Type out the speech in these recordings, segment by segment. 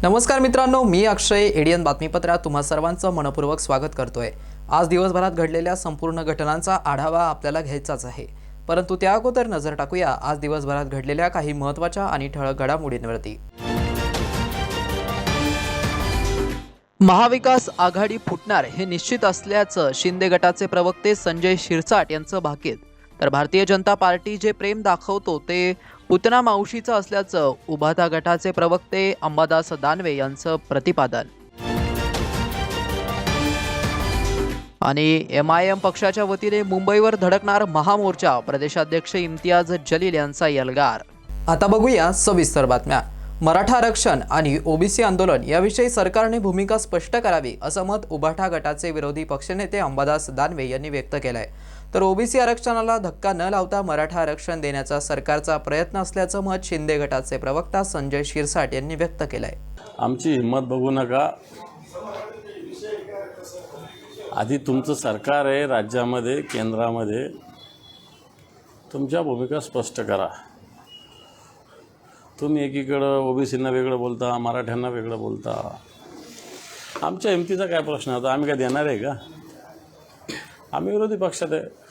नमस्कार मित्रांनो, मी अक्षय एडियन बातमीपत्रात तुम्हा सर्वांचं मनपूर्वक स्वागत करतोय। आज दिवसभरात घडलेल्या संपूर्ण घटनांचा आढावा आपल्याला घ्यायचाच आहे, परंतु त्या अगोदर नजर टाकूया आज दिवसभरात घडलेल्या काही महत्त्वाच्या आणि ठळक घडामोडींवरती। महाविकास आघाडी फुटणार हे निश्चित असल्याचं शिंदे गटाचे प्रवक्ते संजय शिरसाट यांचं भाकीत, तर भारतीय जनता पार्टी जे प्रेम दाखवतो ते पुतना मावशीचं असल्याचं उभाटा गटाचे प्रवक्ते अंबादास दानवे यांचं प्रतिपादन। आणि MIM पक्षाच्या वतीने मुंबईवर धडकणार महामोर्चा, प्रदेशाध्यक्ष इम्तियाज जलील यांचा यलगार। आता बघूया सविस्तर बातम्या। मराठा आरक्षण आणि OBC आंदोलन याविषयी सरकारने भूमिका स्पष्ट करावी असं मत उभाटा गटाचे विरोधी पक्षनेते अंबादास दानवे यांनी व्यक्त केलंय। तर OBC आरक्षणाला धक्का न लावता मराठा आरक्षण देण्याचा सरकारचा प्रयत्न असल्याचं मत शिंदे गटाचे प्रवक्ता संजय शिरसाट यांनी व्यक्त केलंय। आमची हिम्मत बघू नका, आधी तुमचं सरकार आहे राज्यामध्ये, केंद्रामध्ये, तुमच्या भूमिका स्पष्ट करा। तुम्ही एकीकडं OBCना वेगळं बोलता, मराठ्यांना वेगळं बोलता। आमच्या हिमतीचा काय प्रश्न होता? आम्ही काय देणार आहे का? आम्ही विरोधी पक्षात आहे।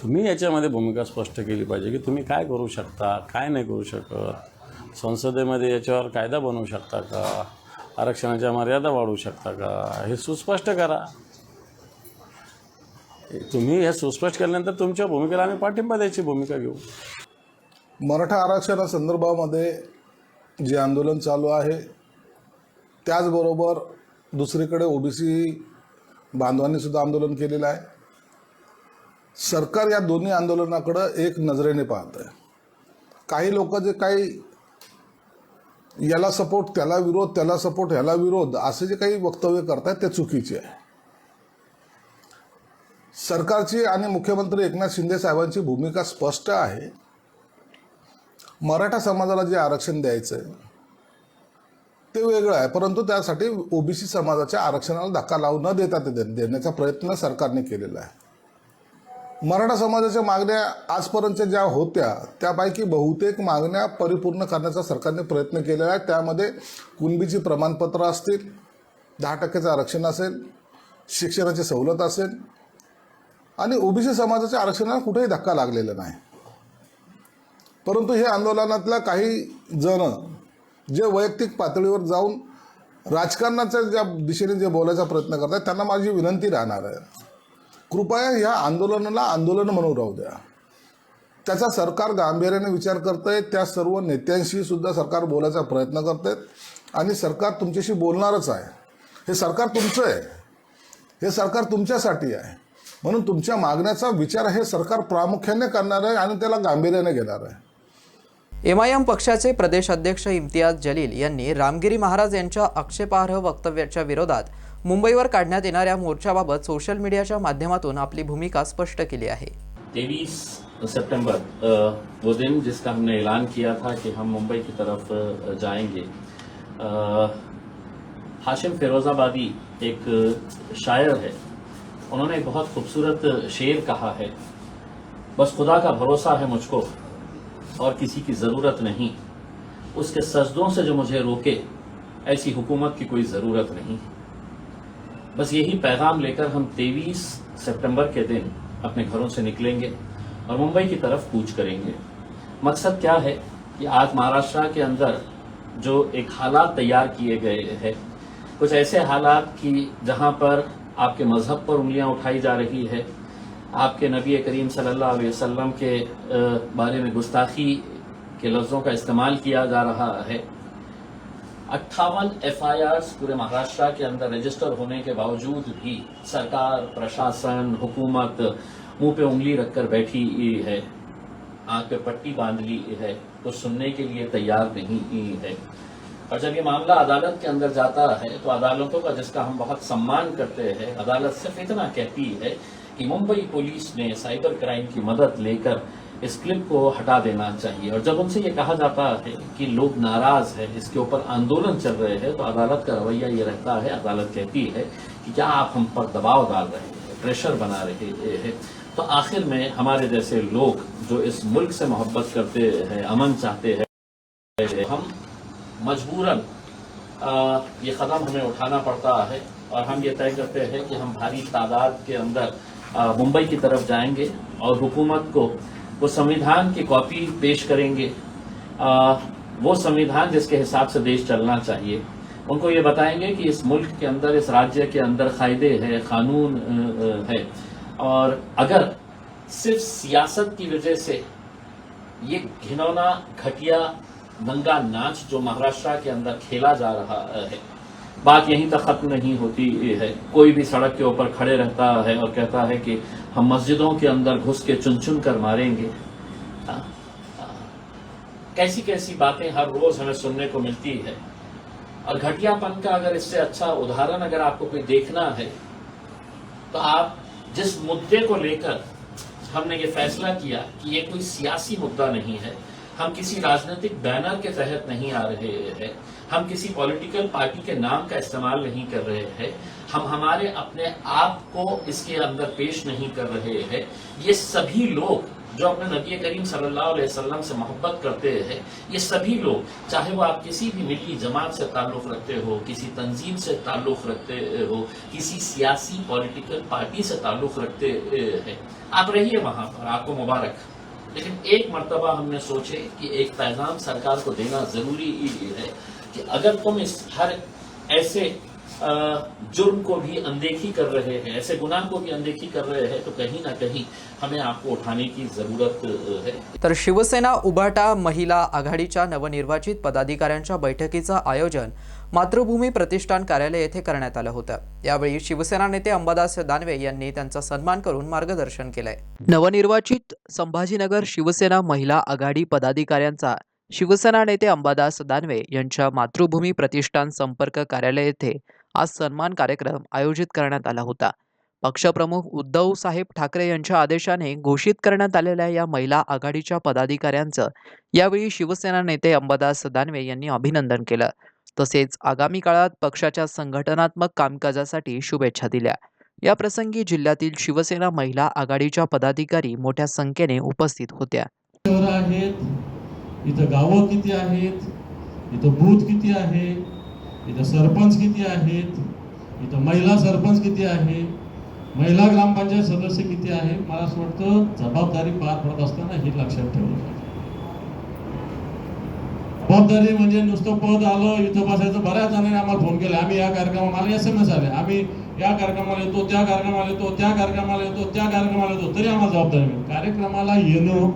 तुम्ही याच्यामध्ये भूमिका स्पष्ट केली पाहिजे की तुम्ही काय करू शकता, काय नाही करू शकत। संसदेमध्ये याच्यावर कायदा बनवू शकता का? आरक्षणाच्या मर्यादा वाढवू शकता का? हे सुस्पष्ट करा। तुम्ही हे सुस्पष्ट केल्यानंतर तुमच्या भूमिकेला आम्ही पाठिंबा द्यायची भूमिका घेऊ। मराठा आरक्षणासंदर्भामध्ये जे आंदोलन चालू आहे, त्याचबरोबर दुसरीकडे OBC बांधवांनी सुद्धा आंदोलन केलेलं आहे। सरकार या दोन्ही आंदोलनाकडं एक नजरेने पाहत आहे। काही लोक जे काही याला सपोर्ट त्याला विरोध, त्याला सपोर्ट ह्याला विरोध असे जे काही वक्तव्य करतात ते चुकीचे आहे। सरकारची आणि मुख्यमंत्री एकनाथ शिंदे साहेबांची भूमिका स्पष्ट आहे। मराठा समाजाला जे आरक्षण द्यायचं आहे ते वेगळं आहे, परंतु त्यासाठी OBC समाजाच्या आरक्षणाला धक्का लावू न देता ते देण्याचा प्रयत्न सरकारने केलेला आहे। मराठा समाजाच्या मागण्या आजपर्यंत ज्या होत्या त्यापैकी बहुतेक मागण्या परिपूर्ण करण्याचा सरकारने प्रयत्न केलेला आहे। त्यामध्ये कुणबीची प्रमाणपत्र असतील, 10% आरक्षण असेल, शिक्षणाची सवलत असेल आणि OBC समाजाच्या आरक्षणाला कुठेही धक्का लागलेला नाही। परंतु हे आंदोलनातल्या काही जण जे वैयक्तिक पातळीवर जाऊन राजकारणाच्या ज्या दिशेने जे बोलायचा प्रयत्न करतात त्यांना माझी विनंती राहणार आहे, कृपया ह्या आंदोलनाला आंदोलन म्हणून राहू द्या। त्याचा सरकार गांभीर्याने विचार करतंय, त्या सर्व नेत्यांशी सुद्धा सरकार बोलायचा प्रयत्न करतंय आणि सरकार तुमच्याशी बोलणारच आहे। हे सरकार तुमचं आहे, हे सरकार तुमच्यासाठी आहे, म्हणून तुमच्या मागण्याचा विचार हे सरकार प्रामुख्याने करणार आहे आणि त्याला गांभीर्याने घेणार आहे। MIM पक्षाचे प्रदेशाध्यक्ष इम्तियाज जलील यांनी रामगिरी महाराज यांच्या आक्षेपार्ह वक्तव्याच्या विरोधात मुंबईवर काढण्यात येणाऱ्या मोर्चाबाबत सोशल मीडियाच्या माध्यमातून आपली भूमिका स्पष्ट केली आहे। 23 सितंबर वो दिन जिसका हमने ऐलान किया था कि हम मुंबई की तरफ जाएंगे। हाशिम फिरोजाबादी एक शायर है, उन्होंने एक बहुत खूबसूरत शेर कहा है, बस खुदा का भरोसा है मुझको और किसी की ज़रूरत नहीं, उसके सजदों से जो मुझे रोके ऐसी हुकूमत की कोई ज़रूरत नहीं। बस यही पैगाम लेकर हम 23 सितंबर के दिन अपने घरों से निकलेंगे और मुंबई की तरफ कूच करेंगे। मकसद क्या है कि आज महाराष्ट्र के अंदर जो एक हालात तैयार किए गए हैं, कुछ ऐसे हालात कि जहां पर आपके मजहब पर उंगलियां उठाई जा रही है, आपके नबी करीम सल्लल्लाहु अलैहि वसल्लम के बारे में गुस्ताखी के लफ्ज़ों का इस्तेमाल किया जा रहा है। 58 FIRs पूरे महाराष्ट्र के अंदर रजिस्टर होने के बावजूद भी सरकार, प्रशासन, हुकूमत मुंह पे उंगली रखकर बैठी है, आंख पे पट्टी बांध ली है, तो सुनने के लिए तैयार नहीं है। और जब ये मामला अदालत के अंदर जाता है तो अदालतों का, जिसका हम बहुत सम्मान करते हैं, अदालत सिर्फ इतना कहती है कि मुंबई पुलिस ने साइबर क्राइम की मदद लेकर इस क्लिप को हटा देना चाहिए। और जब उनसे ये कहा जाता है कि लोग नाराज हैं, इसके ऊपर आंदोलन चल रहे हैं, तो अदालत का रवैया ये रहता है, अदालत कहती है कि क्या आप हम पर दबाव डाल रहे हैं, प्रेशर बना रहे हैं। तो आखिर में हमारे जैसे लोग जो इस मुल्क से मोहब्बत करते हैं, अमन चाहते हैं, हम मजबूरन ये कदम हमें उठाना पड़ता है और हम ये तय करते हैं कि हम भारी तादाद के अंदर मुंबई की तरफ जाएंगे और हुकूमत को वो संविधान की कॉपी पेश करेंगे, वो संविधान जिसके हिसाब से देश चलना चाहिए। उनको ये बताएंगे कि इस मुल्क के अंदर, इस राज्य के अंदर कायदे है, कानून है, और अगर सिर्फ सियासत की वजह से ये घिनौना, घटिया, नंगा नाच जो महाराष्ट्र के अंदर खेला जा रहा है, बात यहीं तक खत्म नहीं होती है। कोई भी सड़क के ऊपर खड़े रहता है और कहता है कि हम मस्जिदों के अंदर घुस के चुन चुन कर मारेंगे। कैसी कैसी बातें हर रोज हमें सुनने को मिलती है। और घटियापन का अगर इससे अच्छा उदाहरण अगर आपको कोई देखना है, तो आप जिस मुद्दे को लेकर हमने ये फैसला किया कि ये कोई सियासी मुद्दा नहीं है, हम किसी राजनीतिक बैनर के तहत नहीं आ रहे हैं, हम किसी पॉलिटिकल पार्टी के नाम का इस्तेमाल नहीं कर रहे हैं, हम हमारे अपने आप को इसके अंदर पेश नहीं कर रहे हैं। ये सभी लोग जो अपने नबी करीम सल्लल्लाहु अलैहि वसल्लम से मोहब्बत करते हैं, ये सभी लोग, चाहे वो आप किसी भी मिली जमात से ताल्लुक़ रखते हो, किसी तंजीम से ताल्लुक़ रखते हो, किसी सियासी पॉलिटिकल पार्टी से ताल्लुक़ रखते हैं, आप रहिए वहाँ पर, आपको मुबारक। लेकिन एक मर्तबा हमने सोचे कि एक पैगाम सरकार को देना जरूरी है कि अगर तुम इस हर ऐसे जुर्म को भी अनदेखी कर रहे हैं, ऐसे गुनाह को भी अनदेखी कर रहे हैं, तो कहीं ना कहीं हमें आपको उठाने की जरूरत है। तर शिवसेना उभाटा महिला आघाडीच्या नवनिर्वाचित पदाधिकाऱ्यांच्या बैठकीचं आयोजन मातृभूमी प्रतिष्ठान कार्यालय येथे करण्यात आलं होतं। यावेळी शिवसेना नेते अंबादास दानवे यांनी त्यांचा सन्मान करून मार्गदर्शन केलंय। नवनिर्वाचित संभाजीनगर शिवसेना महिला आघाडी पदाधिकाऱ्यांचा शिवसेना नेते अंबादास दानवे यांच्या मातृभूमी प्रतिष्ठान संपर्क कार्यालय येथे आज सन्मान कार्यक्रम आयोजित करण्यात आला होता। पक्षप्रमुख उद्धव साहेब ठाकरे यांच्या आदेशाने घोषित करण्यात आलेल्या या महिला आघाडीच्या पदाधिकाऱ्यांचं यावेळी शिवसेना नेते अंबादास दानवे यांनी अभिनंदन केलं। तसेच आगामी काळात पक्षाच्या संघटनात्मक कामकाजासाठी शुभेच्छा दिल्या। या प्रसंगी जिल्ह्यातील शिवसेना महिला आघाडीच्या पदाधिकारी मोठ्या संख्येने उपस्थित होत्या। इथं गावं किती आहेत, इथं बूथ किती आहे, इथं सरपंच किती आहेत, इथं महिला सरपंच किती आहे, महिला ग्रामपंचायत सदस्य किती आहे, मला असं वाटतं जबाबदारी पार पडत असताना हे लक्षात ठेवलं पाहिजे। जबाबदारी म्हणजे नुसतं पद आलं इथं बसायचं। बऱ्याच जणांनी आम्हाला फोन केले, आम्ही या कार्यक्रमाला, मला SMS आले, आम्ही या कार्यक्रमाला येतो, त्या कार्यक्रमाला येतो, त्या कार्यक्रमाला येतो, त्या कार्यक्रमाला येतो, तरी आम्हाला जबाबदारी मिळेल। कार्यक्रमाला येणं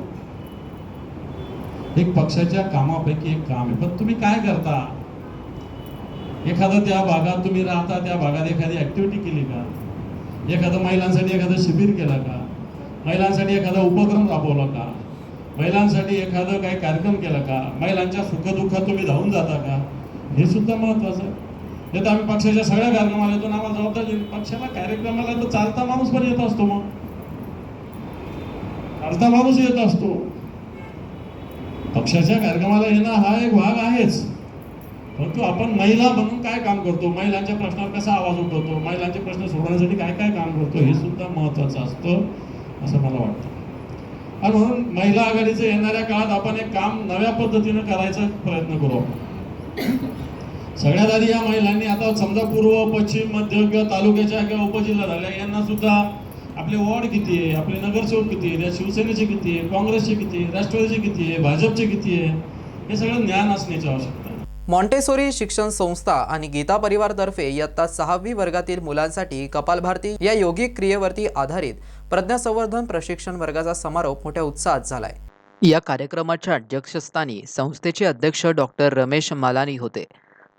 एक पक्षाच्या कामापैकी एक काम आहे, पण तुम्ही काय करता? एखादं त्या भागात तुम्ही राहता, त्या भागात एखादी ऍक्टिव्हिटी केली का? एखादं महिलांसाठी एखादं शिबिर केलं का? महिलांसाठी एखादा उपक्रम राबवला का? महिलांसाठी एखादं काही कार्यक्रम केला का? महिलांच्या सुखदुःखात तुम्ही धावून जाता का? हे सुद्धा महत्वाचं आहे। नाही तर आम्ही पक्षाच्या सगळ्या कार्यक्रमाला येतो ना, आम्हाला जबाबदारी, पक्षाला कार्यक्रमाला तर चालता माणूस पण येत असतो, मग चालता माणूस येत असतो। पक्षाच्या कार्यक्रमाला येणं हा एक भाग आहेच, परंतु आपण महिला म्हणून काय काम करतो, महिलांच्या प्रश्नावर कसा आवाज उठवतो, महिलांचे प्रश्न सोडवण्यासाठी काय काय काम करतो, हे सुद्धा महत्त्वाचं असतं असं मला वाटतं। आणि म्हणून महिला आघाडीचं येणाऱ्या काळात आपण एक काम नव्या पद्धतीनं करायचा प्रयत्न करू। सगळ्यात आधी या महिलांनी, आता समजा पूर्व, पश्चिम, मध्य किंवा तालुक्याच्या किंवा उपजिल्हा झाल्या, यांना सुद्धा आपले वॉर्ड किती आहे, आपले नगरसेवक किती आहे, शिवसेनेचे किती आहे, काँग्रेसचे किती आहे, राष्ट्रवादीचे किती आहे, भाजपचे किती आहे, हे सगळं ज्ञान असण्याची आवश्यकता आहे। मॉन्टेसोरी शिक्षण संस्था आणि गीता परिवारतर्फे इयत्ता 6वी वर्गातील मुलांसाठी कपालभाती या योगिक क्रियेवरती आधारित प्रज्ञासंवर्धन प्रशिक्षण वर्गाचा समारोप मोठ्या उत्साहात झालाय। या कार्यक्रमाच्या अध्यक्षस्थानी संस्थेचे अध्यक्ष डॉक्टर रमेश मालानी होते।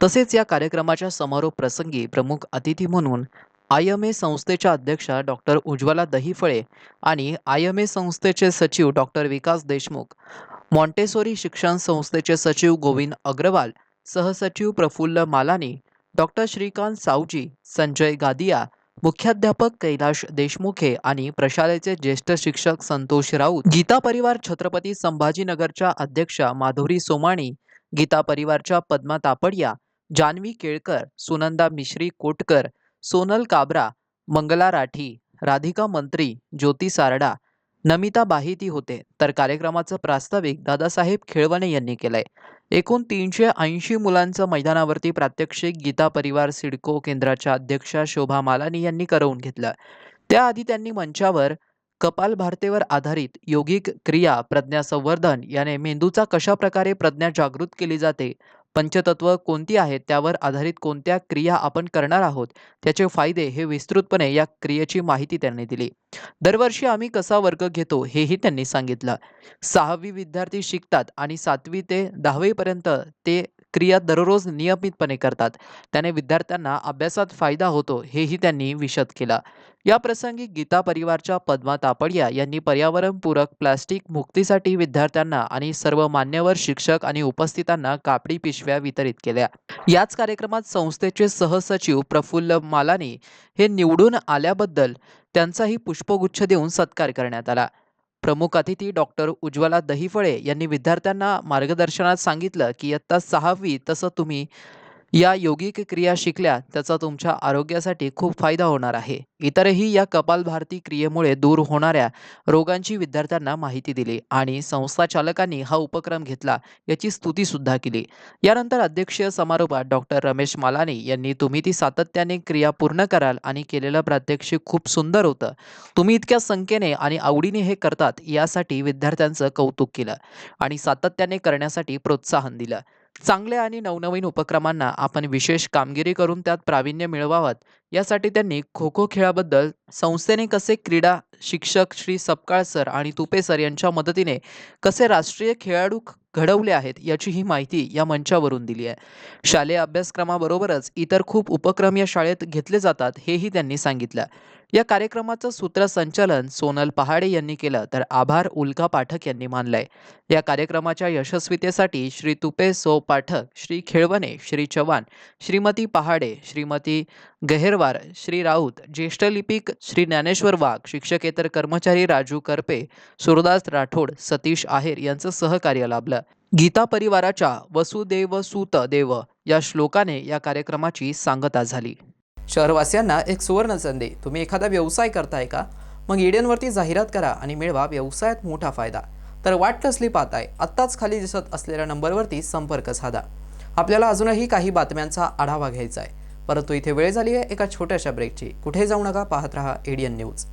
तसेच या कार्यक्रमाच्या समारोप प्रसंगी प्रमुख अतिथी म्हणून IMA संस्थेच्या अध्यक्षा डॉक्टर उज्ज्वला दहीफळे आणि IMA संस्थेचे सचिव डॉक्टर विकास देशमुख, मॉन्टेसोरी शिक्षण संस्थेचे सचिव गोविंद अग्रवाल, सहसचिव प्रफुल्ल मालानी, डॉक्टर श्रीकांत सावजी, संजय गादिया, मुख्याध्यापक कैलाश देशमुखे आणि प्रशालेचे ज्येष्ठ शिक्षक संतोष राऊत, गीता परिवार छत्रपती संभाजीनगरच्या अध्यक्षा माधुरी सोमाणी, गीता परिवारच्या पद्मा तापडिया, जान्हवी केळकर, सुनंदा मिश्री कोटकर, सोनल काबरा, मंगला राठी, राधिका मंत्री, ज्योती सारडा, नमिता बाहिती होते. तर कार्यक्रमाचं प्रास्ताविक दादासाहेब खेळवणे यांनी केलंय. एकूण 380 मुलांचं मैदानावरती प्रात्यक्षिक गीता परिवार सिडको केंद्राच्या अध्यक्षा शोभा मालानी यांनी करवून घेतलं. त्याआधी त्यांनी मंचावर कपालभारतेवर आधारित योगिक क्रिया प्रज्ञा संवर्धन याने मेंदूचा कशा प्रकारे प्रज्ञा जागृत केली जाते, पंचतत्व कोणती आहेत, त्यावर आधारित कोणत्या क्रिया आपण करणार आहोत, त्याचे फायदे हे विस्तृतपणे या क्रियेची माहिती त्यांनी दिली. दरवर्षी आम्ही कसा वर्ग घेतो हेही त्यांनी सांगितलं. 6वी विद्यार्थी शिकतात आणि 7वी ते 10वी पर्यंत ते क्रिया दररोज नियमितपणे करतात. त्याने विद्यार्थ्यांना अभ्यासात फायदा होतो हेही त्यांनी विशद केलं. या प्रसंगी गीता परिवारच्या पद्मा तापडिया यांनी पर्यावरणपूरक प्लास्टिक मुक्तीसाठी विद्यार्थ्यांना आणि सर्व मान्यवर शिक्षक आणि उपस्थितांना कापडी पिशव्या वितरित केल्या. याच कार्यक्रमात संस्थेचे सहसचिव प्रफुल्ल मालानी हे निवडून आल्याबद्दल त्यांचाही पुष्पगुच्छ देऊन सत्कार करण्यात आला. प्रमुख अतिथी डॉक्टर उज्ज्वला दहिफळे यांनी विद्यार्थ्यांना मार्गदर्शनात सांगितलं की इयत्ता 6वी तसं तुम्ही या योगिक क्रिया शिकल्या त्याचा तुमच्या आरोग्यासाठी खूप फायदा होणार आहे. इतरही या कपालभाती क्रियेमुळे दूर होणाऱ्या रोगांची विद्यार्थ्यांना माहिती दिली आणि संस्था चालकांनी हा उपक्रम घेतला याची स्तुती सुद्धा केली. यानंतर अध्यक्षीय समारोपात डॉक्टर रमेश मालानी यांनी तुम्ही ती सातत्याने क्रिया पूर्ण कराल आणि केलेलं प्रात्यक्षिक खूप सुंदर होतं. तुम्ही इतक्या संख्येने आणि आवडीने हे करतात यासाठी विद्यार्थ्यांचं कौतुक केलं आणि सातत्याने करण्यासाठी प्रोत्साहन दिलं. चांगल्या आणि नवनवीन उपक्रमांना आपण विशेष कामगिरी करून त्यात प्रावीण्य मिळवावं यासाठी त्यांनी खो खो खेळाबद्दल संस्थेने कसे क्रीडा शिक्षक श्री सपकाळ सर आणि तुपे सर यांच्या मदतीने कसे राष्ट्रीय खेळाडू घडवले आहेत याची ही माहिती या मंचावरून दिली आहे. शालेय अभ्यासक्रमाबरोबरच इतर खूप उपक्रम या शाळेत घेतले जातात हेही त्यांनी सांगितलं. या कार्यक्रमाचं सूत्रसंचालन सोनल पहाडे यांनी केलं तर आभार उल्का पाठक यांनी मानलाय. या कार्यक्रमाच्या यशस्वीतेसाठी श्री तुपे सो पाठक, श्री खेळवणे, श्री चव्हाण, श्रीमती पहाडे, श्रीमती गहेरवार, श्री राऊत, ज्येष्ठ लिपिक श्री ज्ञानेश्वर वाघ, शिक्षकेतर कर्मचारी राजू करपे, सुरदास राठोड, सतीश आहेर यांचं सहकार्य लाभलं. गीता परिवाराच्या वसुदेव सुत देव या श्लोकाने या कार्यक्रमाची सांगता झाली. शहरवासियांना एक सुवर्ण संधी. तुम्ही एखादा व्यवसाय करताय का? मग ईडेनवरती जाहिरात करा आणि मिळवा व्यवसायात मोठा फायदा. तर वाट कसली पाहताय? आत्ताच खाली दिसत असलेल्या नंबरवरती संपर्क साधा. आपल्याला अजूनही काही बातम्यांचा आढावा घ्यायचा आहे, परंतु इथे वेळ झाली आहे एका छोट्याशा ब्रेकची. कुठे जाऊ नका, पाहत रहा एडीएन न्यूज.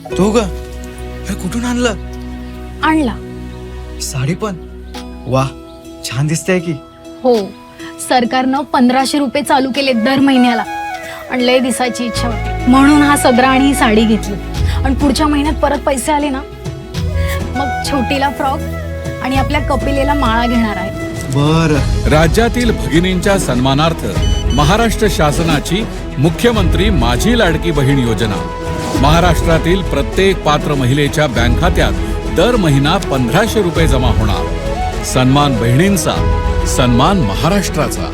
तो ग हे कुठून आणलं? आणला. साडी पण वाह, छान दिसतेय की. हो, सरकारनं 1500 रुपये चालू केले दर महिन्याला. आणि लय दिसायची इच्छा होती म्हणून हा सदरा आणि ही साडी घेतली. आणि पुढच्या महिन्यात परत पैसे आले ना मग छोटीला फ्रॉक आणि आपल्या कपिलेला माळा घेणार आहे. बर. राज्यातील भगिनींच्या सन्मानार्थ महाराष्ट्र शासनाची मुख्यमंत्री माझी लाडकी बहीण योजना. महाराष्ट्रातील प्रत्येक पात्र महिलेच्या बँक खात्यात दर महिना 1500 रुपये जमा होणार. सन्मान बहिणींचा, सन्मान महाराष्ट्राचा.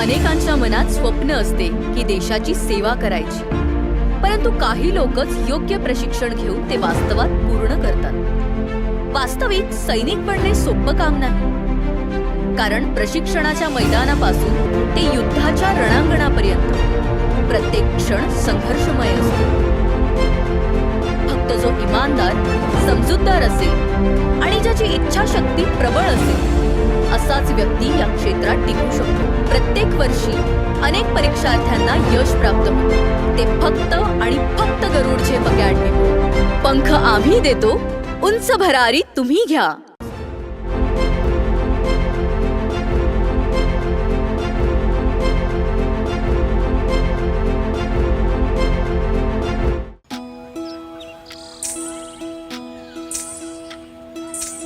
अनेकांच्या मनात स्वप्न असते की देशाची सेवा करायची, परंतु काही लोकच योग्य प्रशिक्षण घेऊन ते वास्तवात पूर्ण करतात. वास्तविक सैनिक बनणे सोपं काम नाही, कारण प्रशिक्षणाच्या मैदानापासून ते युद्धाच्या रणांगणापर्यंत प्रत्येक क्षण संघर्षमय असतो. फक्त जो इमानदार, समजूतदार असेल आणि ज्याची इच्छाशक्ती प्रबळ असेल असाच व्यक्ती या क्षेत्रात टिकू शकतो. प्रत्येक वर्षी अनेक परीक्षार्थ्यांना यश प्राप्त होते, ते फक्त आणि फक्त गरुड झेप अकॅडमी. पंख आम्ही देतो, उंच भरारी तुम्ही घ्या.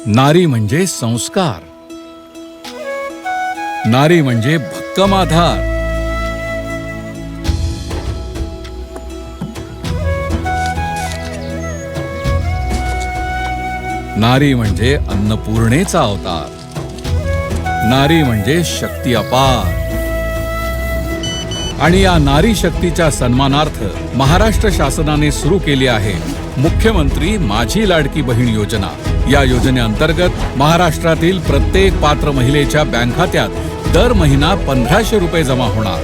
नारी म्हणजे संस्कार, नारी म्हणजे भक्कम आधार, नारी म्हणजे अन्नपूर्णेचा अवतार. नारी म्हणजे शक्ती अपार. आणि या नारी शक्तीच्या सन्मानार्थ महाराष्ट्र शासनाने सुरू केली आहे मुख्यमंत्री माझी लाडकी बहीण योजना. या योजनेअंतर्गत महाराष्ट्रातील प्रत्येक पात्र महिलेच्या बँक खात्यात दर महिना 1500 रुपये जमा होणार.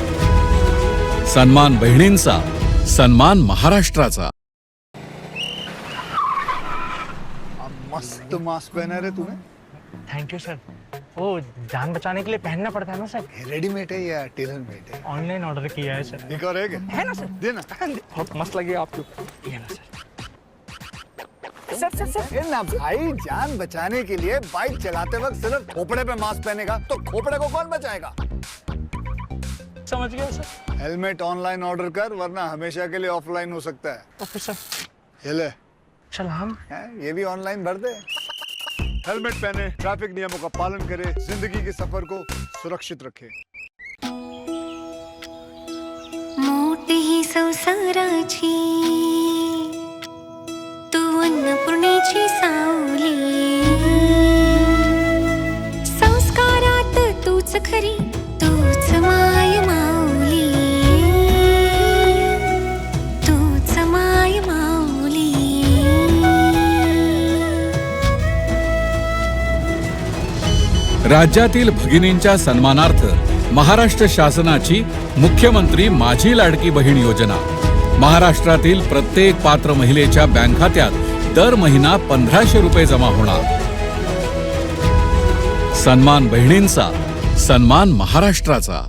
सन्मान बहिणींचा, सन्मान महाराष्ट्राचा. मस्त मास्क पहना रे तूने. Thank you sir. वो जान बचाने के लिए पहनना पड़ता है ना सर. रेडीमेड है या टेलर मेड है? ऑनलाइन ऑर्डर किया है सर. एक और है क्या? है ना सर. देना. बहुत मस्त लगे आपको. ये ना सर. ए ना भाई, जान बचाने के लिए बाइक चलाते वक्त सिर्फ खोपड़े पे मास्क पहनेगा तो खोपड़े को कौन बचाएगा? समझ गया सर. हेलमेट ऑनलाइन ऑर्डर कर, वरना हमेशा के लिए ऑफलाइन हो सकता है. Okay sir. ये ले. चल हम. ये भी ऑनलाइन भर दे. हेलमेट पहने, ट्रैफिक नियमों का पालन करे, जिंदगी के सफर को सुरक्षित रखे. मोठी ही संसाराची तू अन्नपूर्णेची सावली. संस्कारात तूच खरी, तूच माय माऊली. तूच माय माऊली. राज्यातील भगिनींच्या सन्मानार्थ महाराष्ट्र शासनाची मुख्यमंत्री माझी लाडकी बहीण योजना. महाराष्ट्रातील प्रत्येक पात्र महिलेच्या बँक खात्यात दर महिना 1500 रुपये जमा होणार. सन्मान बहिणींचा, सन्मान महाराष्ट्राचा.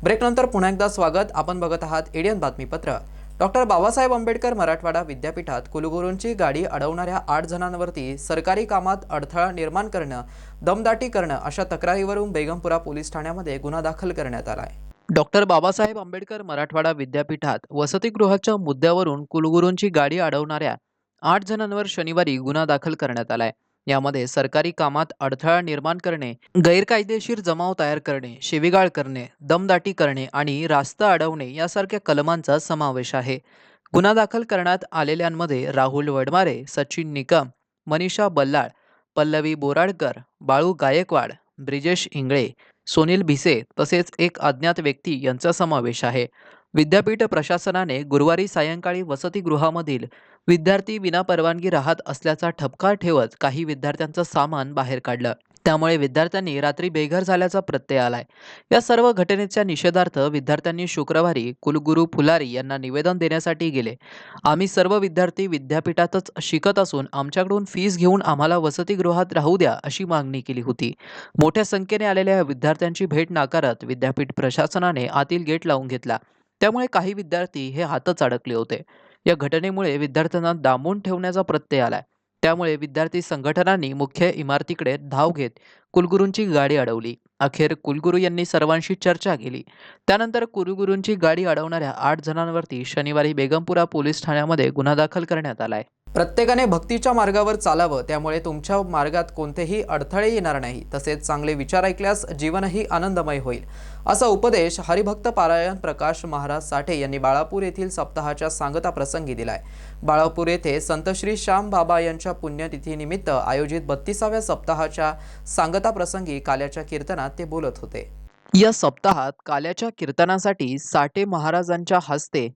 ब्रेकनंतर पुन्हा एकदा स्वागत. आपण बघत आहात एडियन बातमीपत्र. डॉक्टर बाबासाहेब आंबेडकर मराठवाडा विद्यापीठात कुलगुरूंची गाडी अडवणाऱ्या 8 जणांवरती सरकारी कामात अडथळा निर्माण करणं, दमदाटी करणं अशा तक्रारीवरून बेगमपुरा पोलीस ठाण्यामध्ये गुन्हा दाखल करण्यात आला आहे. डॉक्टर बाबासाहेब आंबेडकर मराठवाडा विद्यापीठात वसतिगृहाच्या मुद्द्यावरून कुलगुरूंची गाडी अडवणाऱ्या 8 जणांवर शनिवारी गुन्हा दाखल करण्यात आला आहे. यामध्ये सरकारी कामात अडथळा निर्माण करणे, गैरकायदेशीर जमाव तयार करणे, शिवीगाळ करणे, दमदाटी करणे आणि रास्ता अडवणे यासारख्या कलमांचा समावेश आहे. गुन्हा दाखल करण्यात आलेल्यांमध्ये राहुल वडमारे, सचिन निकम, मनीषा बल्लाळ, पल्लवी बोराडकर, बाळू गायकवाड, ब्रिजेश इंगळे, सोनील भिसे तसेच एक अज्ञात व्यक्ती यांचा समावेश आहे. विद्यापीठ प्रशासनाने गुरुवारी सायंकाळी वसतिगृहामधील विद्यार्थी विनापरवानगी राहत असल्याचा ठपका ठेवत काही विद्यार्थ्यांचं सामान बाहेर काढलं. त्यामुळे विद्यार्थ्यांनी रात्री बेघर झाल्याचा प्रत्यय आलाय. या सर्व घटनेच्या निषेधार्थ विद्यार्थ्यांनी शुक्रवारी कुलगुरू फुलारी यांना निवेदन देण्यासाठी गेले. आम्ही सर्व विद्यार्थी विद्यापीठातच शिकत असून आमच्याकडून फीस घेऊन आम्हाला वसतिगृहात राहू द्या अशी मागणी केली होती. मोठ्या संख्येने आलेल्या विद्यार्थ्यांची भेट नाकारत विद्यापीठ प्रशासनाने आतील गेट लावून घेतला. त्यामुळे काही विद्यार्थी हे हातच अडकले होते. या घटनेमुळे विद्यार्थ्यांना डांबून ठेवण्याचा प्रत्यय आलाय. त्यामुळे विद्यार्थी संघटनांनी मुख्य इमारतीकडे धाव घेत कुलगुरूंची गाडी अडवली. अखेर कुलगुरू यांनी सर्वांशी चर्चा केली. त्यानंतर कुलगुरूंची गाडी अडवणाऱ्या 8 जणांवरती शनिवारी बेगमपुरा पोलीस ठाण्यामध्ये गुन्हा दाखल करण्यात आलाय. प्रत्येकाने भक्तीच्या मार्गावर चालावं, त्यामुळे तुमच्या मार्गात कोणतेही अडथळे येणार नाही. तसेच चांगले विचार ऐकल्यास जीवनही आनंदमय होईल, असा उपदेश हरिभक्त पारायण प्रकाश महाराज साठे यांनी बाळापूर येथील सप्ताहाच्या सांगता प्रसंगी दिलाय. बाळापूर येथे संत श्री श्याम बाबा यांच्या पुण्यतिथीनिमित्त आयोजित 32व्या सप्ताहाच्या सांगता प्रसंगी काल्याच्या कीर्तनात ते बोलत होते. या सप्ताहात काल्याच्या कीर्तनासाठी साठे महाराजांच्या हस्ते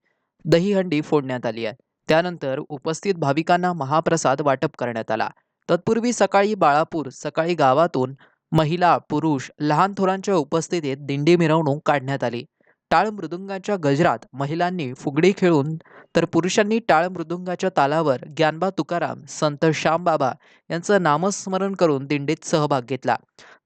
दहीहंडी फोडण्यात आली आहे. त्यानंतर उपस्थित भाविकांना महाप्रसाद वाटप करण्यात आला. तत्पूर्वी सकाळी गावातून महिला, पुरुष, लहान थोरांच्या उपस्थितीत दिंडी मिरवणूक काढण्यात आली. टाळ मृदुंगाच्या गजरात महिलांनी फुगडी खेळून तर पुरुषांनी टाळ मृदुंगाच्या तालावर ज्ञानबा तुकाराम, संत श्यामबाबा यांचं नामस्मरण करून दिंडीत सहभाग घेतला.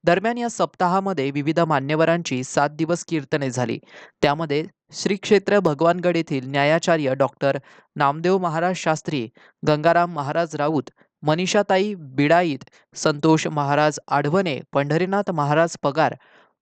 दरम्यान या सप्ताहामध्ये विविध मान्यवरांची 7 दिवस कीर्तने झाली. त्यामध्ये श्री क्षेत्र भगवानगड येथील न्यायाचार्य डॉक्टर नामदेव महाराज शास्त्री, गंगाराम महाराज राऊत, मनीषाताई बिडाईत, संतोष महाराज आढवणे, पंढरीनाथ महाराज पगार,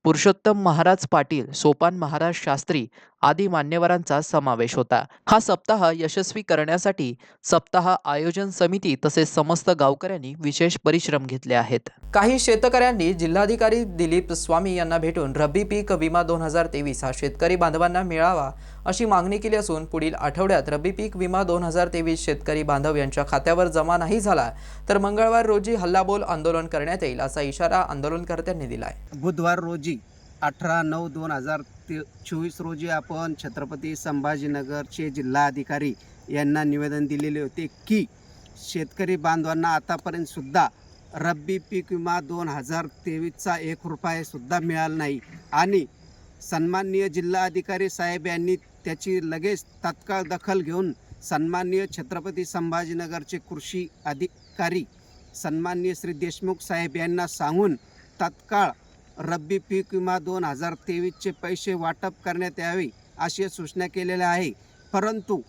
पुरुषोत्तम महाराज पाटील, सोपान महाराज शास्त्री आदी मान्यवरांचा समावेश होता। हा सप्ताह यशस्वी करण्यासाठी सप्ताह आयोजन समिती तसेच समस्त गावकऱ्यांनी विशेष परिश्रम घेतले आहेत। काही शेतकऱ्यांनी जिल्हाधिकारी दिलीप स्वामी यांना भेटून रब्बी पीक विमा 2023 हा शेतकरी बांधवांना मिळावा अशी मागणी केली असून पुढील आठवड्यात रब्बी पीक विमा 2023 शेतकरी बांधव यांच्या खात्यावर जमा नाही झाला तर मंगळवार रोजी हल्लाबोल आंदोलन करण्यात येईल असा इशारा आंदोलनकर्त्यांनी दिलाय। बुधवार रोजी 18/9/2024 रोजी आपण छत्रपती संभाजीनगरचे जिल्हाधिकारी यांना निवेदन दिलेले होते की शेतकरी बांधवांना आतापर्यंत सुद्धा रब्बी पीक विमा 2023चा 1 रुपया सुद्धा मिळाला नाही आणि सन्माननीय जिल्हाधिकारी साहेब यांनी त्याची लगेच तात्काळ दखल घेऊन सन्माननीय छत्रपती संभाजीनगरचे कृषी अधिकारी सन्माननीय श्री देशमुख साहेब यांना सांगून तात्काळ रब्बी पीक विमा 2023चे पैसे वाटप करण्यात यावे अशी सूचना केलेल्या आहे। परंतु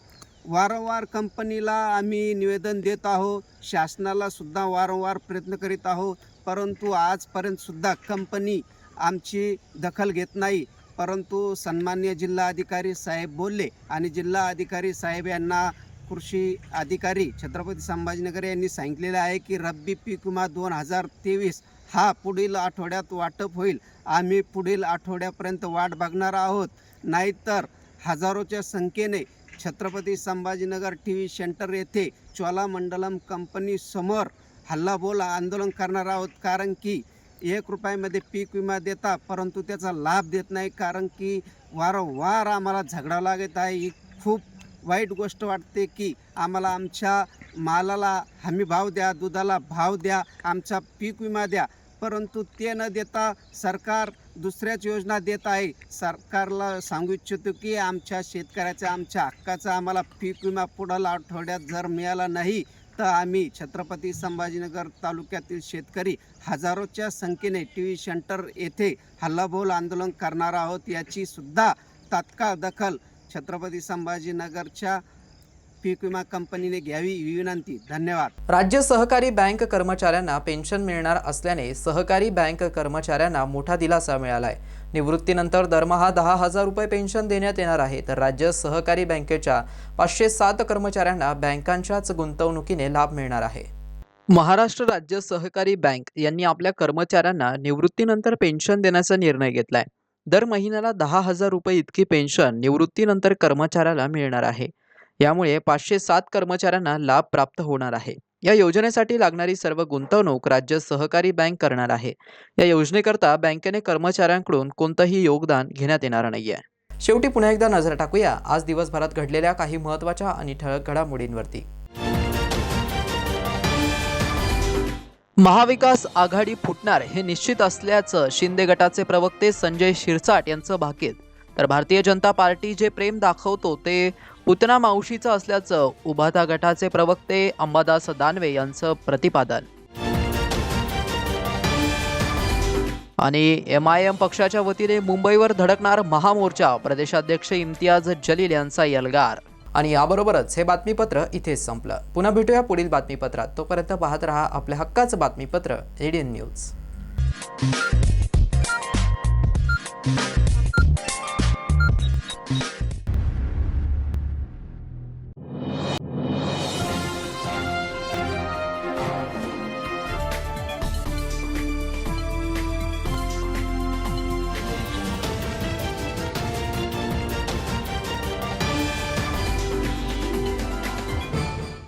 वारंवार कंपनीला आम्ही निवेदन देत आहोत, शासनाला सुद्धा वारंवार प्रयत्न करीत आहोत, परंतु आजपर्यंत सुद्धा कंपनी आमची दखल घेत नाही। परंतु सन्माननीय जिल्हाधिकारी साहेब बोलले आणि जिल्हाधिकारी साहेब यांना कृषी अधिकारी छत्रपती संभाजीनगर यांनी सांगितलेले आहे की रब्बी पीक विमा 2023 हा पुढील आठवड्यात वाटप होईल। आम्ही पुढील आठवड्यापर्यंत वाट बघणार आहोत, नाहीतर हजारोच्या संख्येने छत्रपती संभाजीनगर TV सेंटर येथे चोलामंडलम कंपनी समोर हल्लाबोल आंदोलन करणार आहोत। कारण की 1 रुपयामध्ये पीक विमा देता परंतु त्याचा लाभ देत नाही, कारण की वारंवार आम्हाला झगडा लागत आहे। ही खूप वाईट गोष्ट वाटते की आम्हाला आमच्या मालाला हमी भाव द्या, दुधाला भाव द्या, आमचा पीक विमा द्या, परंतु ते न देता सरकार दुसऱ्याच योजना देत आहे। सरकारला सांगू इच्छितो की आमच्या शेतकऱ्याचा आमच्या हक्काचा आम्हाला पीक विमा पुढील आठवड्यात जर मिळाला नाही तर आम्ही छत्रपती संभाजीनगर तालुक्यातील शेतकरी हजारोच्या संख्येने TV सेंटर येथे हल्लाबोल आंदोलन करणार आहोत। याची सुद्धा तात्काळ दखल छत्रपती संभाजीनगरच्या पीक विमा कंपनीने घ्यावी ही विनंती। धन्यवाद। राज्य सहकारी बँक कर्मचाऱ्यांना पेन्शन मिळणार असल्याने सहकारी बँक कर्मचाऱ्यांना मोठा दिलासा मिळालाय। निवृत्तीनंतर दरमहा 10,000 रुपये पेन्शन देण्यात येणार आहे, तर राज्य सहकारी बँकेच्या 507 कर्मचाऱ्यांना बँकांच्याच गुंतवणुकीने लाभ मिळणार आहे। महाराष्ट्र राज्य सहकारी बँक यांनी आपल्या कर्मचाऱ्यांना निवृत्तीनंतर पेन्शन देण्याचा निर्णय घेतलाय। दर महिन्याला 10,000 रुपये इतकी पेन्शन निवृत्तीनंतर कर्मचाऱ्याला मिळणार आहे। यामुळे 507 कर्मचाऱ्यांना लाभ प्राप्त होणार आहे। या योजनेसाठी लागणारी सर्व गुंतवणूक राज्य सहकारी बँक करणार आहे। या योजनेकरता बँकेने कर्मचाऱ्यांकडून कोणतंही योगदान घेण्यात येणार नाहीये। शेवटी पुन्हा एकदा नजर टाकूया आज दिवसभरात घडलेल्या काही महत्त्वाच्या आणि ठळक घडामोडींवरती। महाविकास आघाडी फुटणार हे निश्चित असल्याचं शिंदे गटाचे प्रवक्ते संजय शिरसाट यांचं भाकीत, तर भारतीय जनता पार्टी जे प्रेम दाखवतो ते पुतना मावशीचं असल्याचं उभाटा गटाचे प्रवक्ते अंबादास दानवे यांचं प्रतिपादन। आणि MIM पक्षाच्या वतीने मुंबईवर धडकणार महामोर्चा, प्रदेशाध्यक्ष इम्तियाज जलील यांचा एल्गार। आणि याबरोबरच हे बातमीपत्र इथेच संपलं। पुन्हा भेटूया पुढील बातमीपत्रात, तोपर्यंत पाहत रहा आपल्या हक्काचं बातमीपत्र ADN न्यूज।